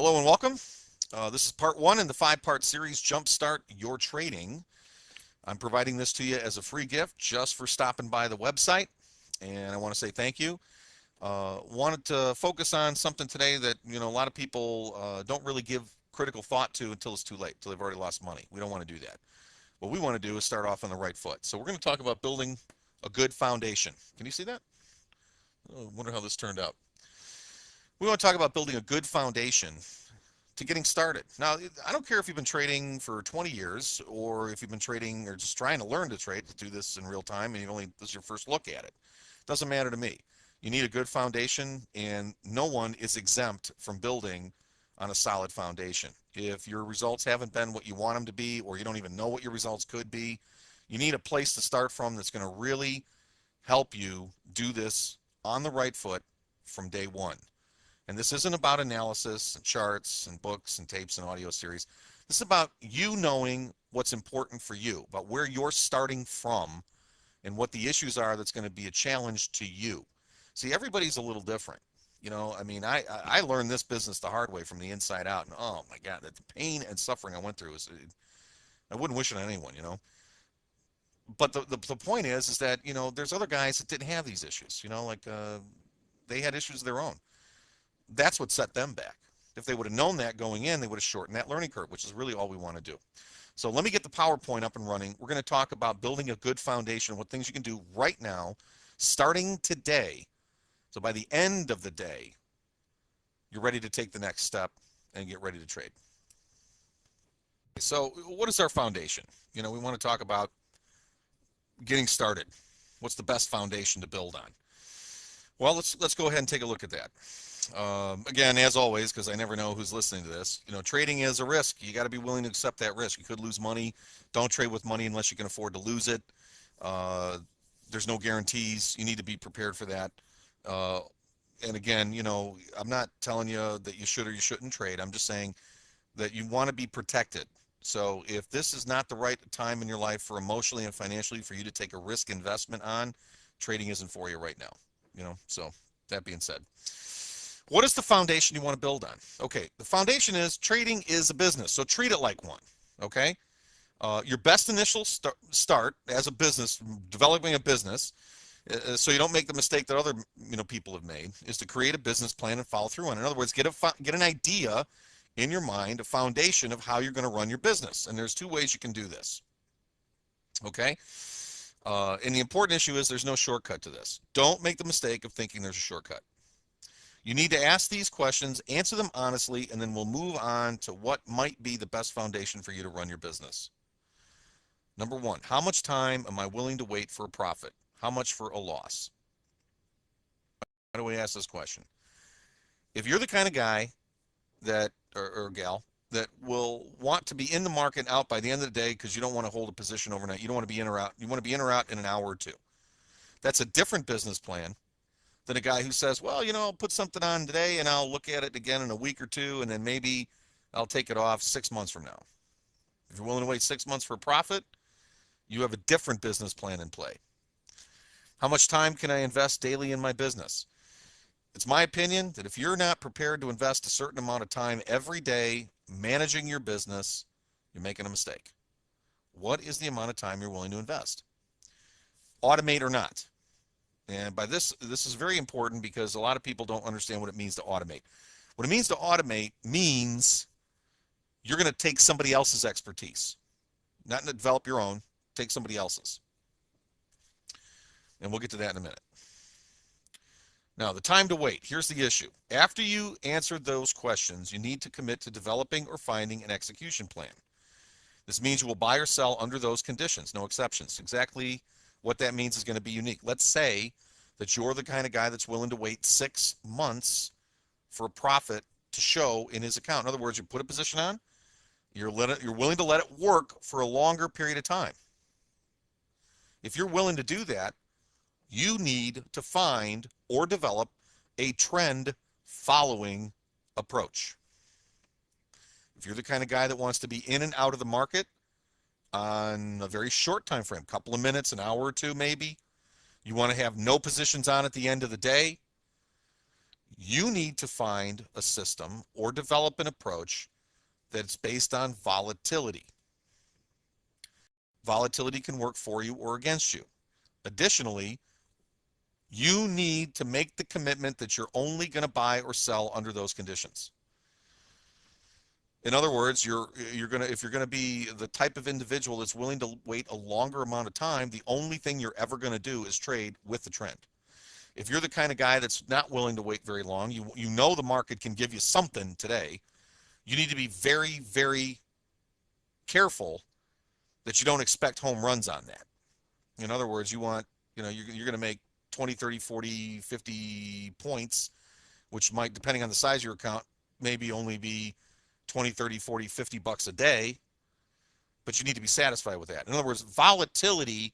Hello and welcome. This is part one in the five-part series, Jumpstart Your Trading. I'm providing this to you as a free gift just for stopping by the website, and I want to say thank you. Wanted to focus on something today that a lot of people don't really give critical thought to until it's too late, until they've already lost money. We don't want to do that. What we want to do is start off on the right foot. So we're going to talk about building a good foundation. Can you see that? I wonder how this turned out. We want to talk about building a good foundation to getting started. Now, I don't care if you've been trading for 20 years or if you've been trading or just trying to learn to trade, to do this in real time, and this is your first look at it. Doesn't matter to me. You need a good foundation, and no one is exempt from building on a solid foundation. If your results haven't been what you want them to be, or you don't even know what your results could be, you need a place to start from that's going to really help you do this on the right foot from day one. And this isn't about analysis and charts and books and tapes and audio series. This is about you knowing what's important for you, about where you're starting from and what the issues are that's going to be a challenge to you. See, everybody's a little different. I learned this business the hard way from the inside out. And oh my God, the pain and suffering I went through I wouldn't wish it on anyone. But the point is that, there's other guys that didn't have these issues, they had issues of their own. That's what set them back. If they would have known that going in, they would have shortened that learning curve, which is really all we want to do. So let me get the PowerPoint up and running. We're going to talk about building a good foundation, what things you can do right now, starting today. So by the end of the day, you're ready to take the next step and get ready to trade. So what is our foundation? We want to talk about getting started. What's the best foundation to build on? Well, let's go ahead and take a look at that. Again, as always, because I never know who's listening to this, trading is a risk. You got to be willing to accept that risk. You could lose money. Don't trade with money unless you can afford to lose it. There's no guarantees. You need to be prepared for that. And again, I'm not telling you that you should or you shouldn't trade. I'm just saying that you want to be protected. So if this is not the right time in your life for emotionally and financially for you to take a risk investment on, trading isn't for you right now. So that being said, what is the foundation you want to build on? Okay, the foundation is trading is a business, so treat it like one. Okay, your best initial start as a business, developing a business, so you don't make the mistake that other people have made, is to create a business plan and follow through on it. In other words, get an idea in your mind, a foundation of how you're going to run your business, and there's two ways you can do this. Okay. And the important issue is there's no shortcut to this. Don't make the mistake of thinking there's a shortcut. You need to ask these questions, answer them honestly, and then we'll move on to what might be the best foundation for you to run your business. Number one, how much time am I willing to wait for a profit? How much for a loss? How do we ask this question? If you're the kind of guy that, or gal, that will want to be in the market and out by the end of the day because you don't want to hold a position overnight. You don't want to be in or out. You want to be in or out in an hour or two. That's a different business plan than a guy who says, well, I'll put something on today and I'll look at it again in a week or two and then maybe I'll take it off 6 months from now. If you're willing to wait 6 months for a profit, you have a different business plan in play. How much time can I invest daily in my business? It's my opinion that if you're not prepared to invest a certain amount of time every day managing your business, you're making a mistake. What is the amount of time you're willing to invest? Automate or not. And by this is very important because a lot of people don't understand what it means to automate. What it means to automate means you're going to take somebody else's expertise, not develop your own, take somebody else's. And we'll get to that in a minute. Now, the time to wait. Here's the issue. After you answer those questions, you need to commit to developing or finding an execution plan. This means you will buy or sell under those conditions, no exceptions. Exactly what that means is going to be unique. Let's say that you're the kind of guy that's willing to wait 6 months for a profit to show in his account. In other words, you put a position on, you're willing to let it work for a longer period of time. If you're willing to do that, you need to find or develop a trend following approach. If you're the kind of guy that wants to be in and out of the market on a very short time frame, couple of minutes, an hour or two maybe, you want to have no positions on at the end of the day, You need to find a system or develop an approach that's based on volatility. Volatility can work for you or against you. Additionally, you need to make the commitment that you're only going to buy or sell under those conditions. In other words, if you're going to be the type of individual that's willing to wait a longer amount of time, the only thing you're ever going to do is trade with the trend. If you're the kind of guy that's not willing to wait very long, you know the market can give you something today, you need to be very, very careful that you don't expect home runs on that. In other words, you're going to make 20, 30, 40, 50 points, which might, depending on the size of your account, maybe only be 20, 30, 40, 50 bucks a day, but you need to be satisfied with that. In other words, volatility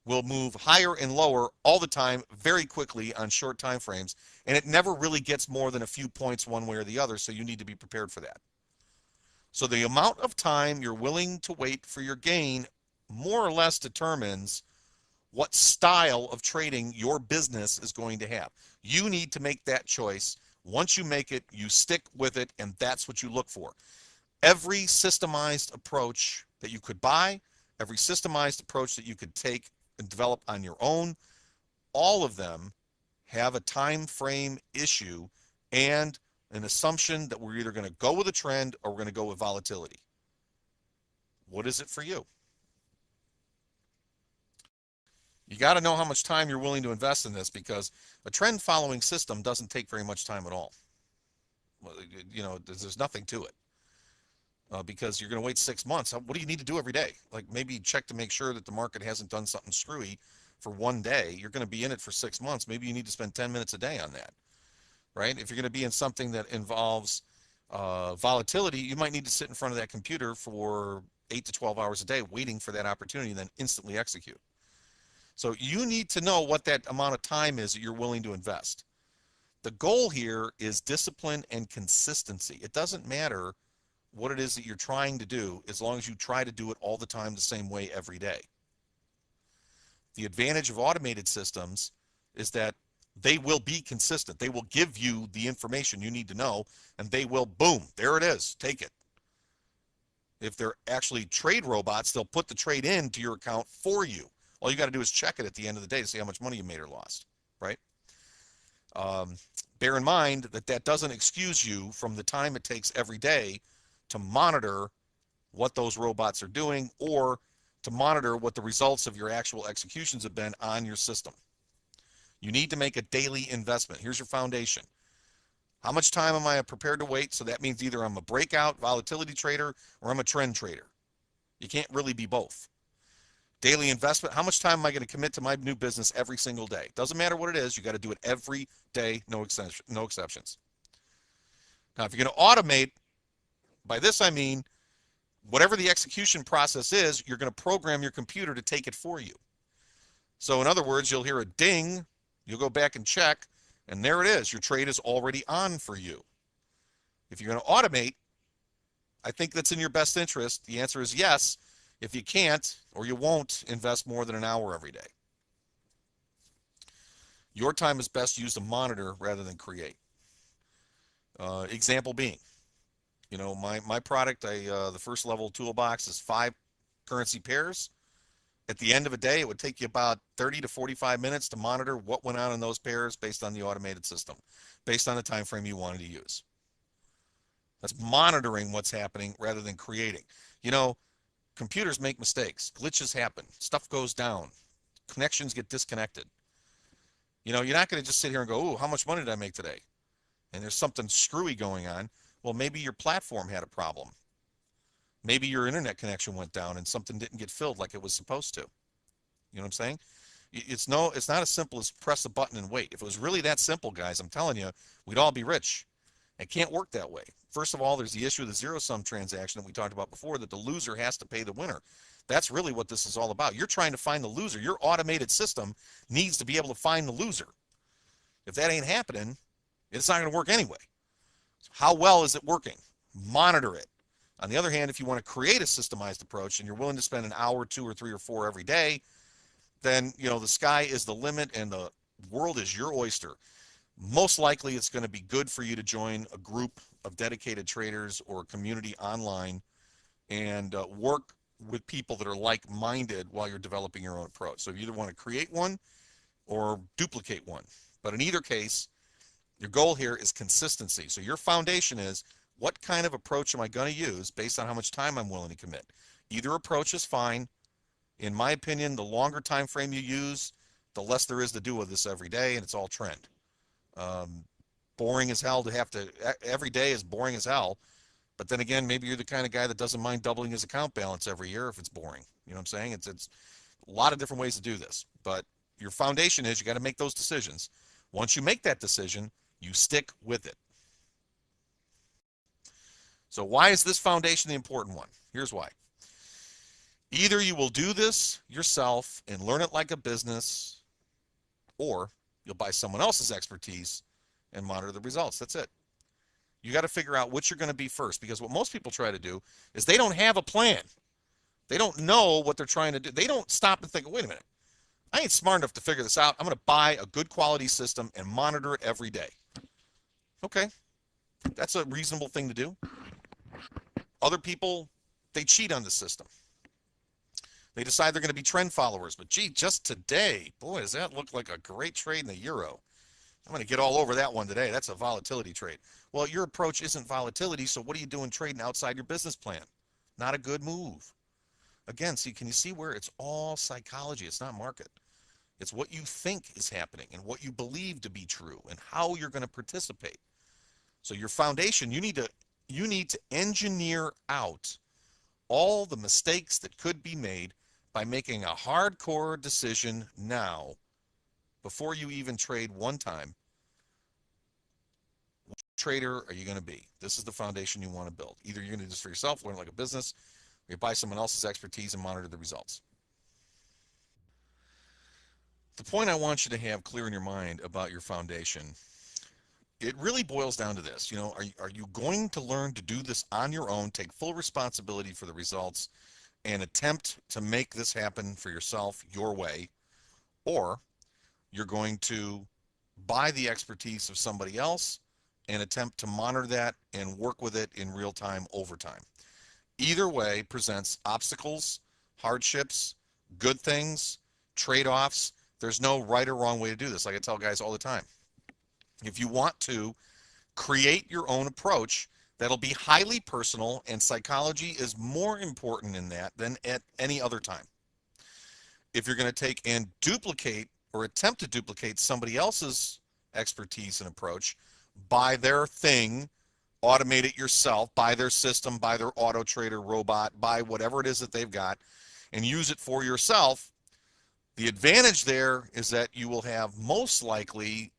will move higher and lower all the time very quickly on short time frames, and it never really gets more than a few points one way or the other, so you need to be prepared for that. So the amount of time you're willing to wait for your gain more or less determines what style of trading your business is going to have. You need to make that choice. Once you make it, you stick with it, and that's what you look for. Every systemized approach that you could buy, every systemized approach that you could take and develop on your own, all of them have a time frame issue and an assumption that we're either going to go with a trend or we're going to go with volatility. What is it for you? You got to know how much time you're willing to invest in this, because a trend following system doesn't take very much time at all. There's nothing to it. Because you're going to wait 6 months. What do you need to do every day? Like maybe check to make sure that the market hasn't done something screwy for one day. You're going to be in it for 6 months. Maybe you need to spend 10 minutes a day on that, right? If you're going to be in something that involves volatility, you might need to sit in front of that computer for 8 to 12 hours a day waiting for that opportunity and then instantly execute. So you need to know what that amount of time is that you're willing to invest. The goal here is discipline and consistency. It doesn't matter what it is that you're trying to do, as long as you try to do it all the time the same way every day. The advantage of automated systems is that they will be consistent. They will give you the information you need to know, and they will, boom, there it is, take it. If they're actually trade robots, they'll put the trade into your account for you. All you got to do is check it at the end of the day to see how much money you made or lost, right? Bear in mind that that doesn't excuse you from the time it takes every day to monitor what those robots are doing, or to monitor what the results of your actual executions have been on your system. You need to make a daily investment. Here's your foundation. How much time am I prepared to wait? So that means either I'm a breakout volatility trader or I'm a trend trader. You can't really be both. Daily investment, how much time am I going to commit to my new business every single day? Doesn't matter what it is, you got to do it every day, no exceptions. Now, if you're going to automate, by this I mean whatever the execution process is, you're going to program your computer to take it for you. So in other words, you'll hear a ding, you'll go back and check, and there it is. Your trade is already on for you. If you're going to automate, I think that's in your best interest. The answer is yes. If you can't, or you won't, invest more than an hour every day. Your time is best used to monitor rather than create. Example being, my product, the first level toolbox is 5 currency pairs. At the end of a day, it would take you about 30 to 45 minutes to monitor what went on in those pairs based on the automated system, based on the time frame you wanted to use. That's monitoring what's happening rather than creating. Computers make mistakes. Glitches happen. Stuff goes down. Connections get disconnected. You're not going to just sit here and go, "Ooh, how much money did I make today?" And there's something screwy going on. Well, maybe your platform had a problem. Maybe your internet connection went down and something didn't get filled like it was supposed to. You know what I'm saying? It's not as simple as press a button and wait. If it was really that simple, guys, I'm telling you, we'd all be rich. It can't work that way. First of all, there's the issue of the zero-sum transaction that we talked about before, that the loser has to pay the winner. That's really what this is all about. You're trying to find the loser. Your automated system needs to be able to find the loser. If that ain't happening, it's not going to work anyway. How well is it working? Monitor it. On the other hand, if you want to create a systemized approach and you're willing to spend an hour, 2 or 3 or 4 every day, then the sky is the limit and the world is your oyster. Most likely it's going to be good for you to join a group of dedicated traders or a community online and work with people that are like-minded while you're developing your own approach. So you either want to create one or duplicate one. But in either case, your goal here is consistency. So your foundation is, what kind of approach am I going to use based on how much time I'm willing to commit? Either approach is fine. In my opinion, the longer time frame you use, the less there is to do with this every day, and it's all trend. Boring as hell to have to, every day is boring as hell. But then again, maybe you're the kind of guy that doesn't mind doubling his account balance every year if it's boring. You know what I'm saying? It's a lot of different ways to do this. But your foundation is, you got to make those decisions. Once you make that decision, you stick with it. So why is this foundation the important one? Here's why. Either you will do this yourself and learn it like a business, or you'll buy someone else's expertise and monitor the results. That's it. You got to figure out what you're going to be first, because what most people try to do is they don't have a plan. They don't know what they're trying to do. They don't stop and think, wait a minute, I ain't smart enough to figure this out. I'm going to buy a good quality system and monitor it every day. Okay, that's a reasonable thing to do. Other people, they cheat on the system. They decide they're going to be trend followers, but gee, just today, boy, does that look like a great trade in the euro. I'm going to get all over that one today. That's a volatility trade. Well, your approach isn't volatility, so what are you doing trading outside your business plan? Not a good move. Again, see, can you see where it's all psychology? It's not market. It's what you think is happening and what you believe to be true and how you're going to participate. So your foundation, you need to engineer out all the mistakes that could be made by making a hardcore decision now, before you even trade one time. What trader are you going to be? This is the foundation you want to build. Either you're going to do this for yourself, learn like a business, or you buy someone else's expertise and monitor the results. The point I want you to have clear in your mind about your foundation, it really boils down to this. You know, are you going to learn to do this on your own, take full responsibility for the results, and attempt to make this happen for yourself your way, or you're going to buy the expertise of somebody else and attempt to monitor that and work with it in real time over time? Either way presents obstacles, hardships, good things, trade-offs. There's no right or wrong way to do this. Like I tell guys all the time, if you want to create your own approach, that'll be highly personal, and psychology is more important in that than at any other time. If you're going to take and duplicate or attempt to duplicate somebody else's expertise and approach, buy their thing, automate it yourself, buy their system, buy their auto trader robot, buy whatever it is that they've got, and use it for yourself, the advantage there is that you will have most likely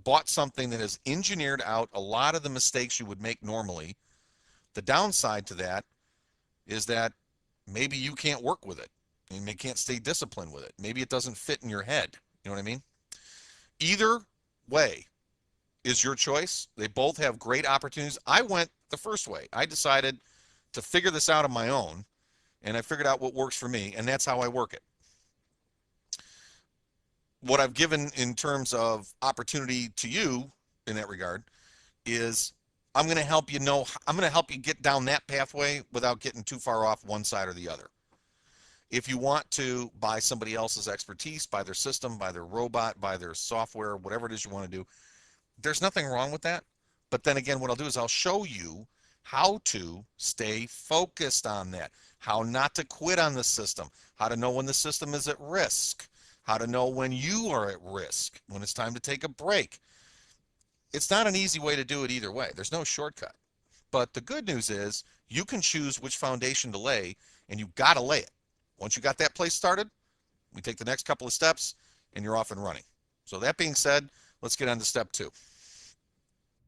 bought something that has engineered out a lot of the mistakes you would make normally. The downside to that is that maybe you can't work with it. You can't stay disciplined with it. Maybe it doesn't fit in your head. You know what I mean? Either way is your choice. They both have great opportunities. I went the first way. I decided to figure this out on my own, and I figured out what works for me, and that's how I work it. What I've given in terms of opportunity to you in that regard is I'm going to help you get down that pathway without getting too far off one side or the other. If you want to buy somebody else's expertise, buy their system, buy their robot, buy their software, whatever it is you want to do, there's nothing wrong with that. But then again, what I'll do is I'll show you how to stay focused on that, how not to quit on the system, how to know when the system is at risk, how to know when you are at risk, when it's time to take a break. It's not an easy way to do it either way. There's no shortcut. But the good news is you can choose which foundation to lay, and you've got to lay it. Once you got that place started, we take the next couple of steps, and you're off and running. So that being said, let's get on to step 2.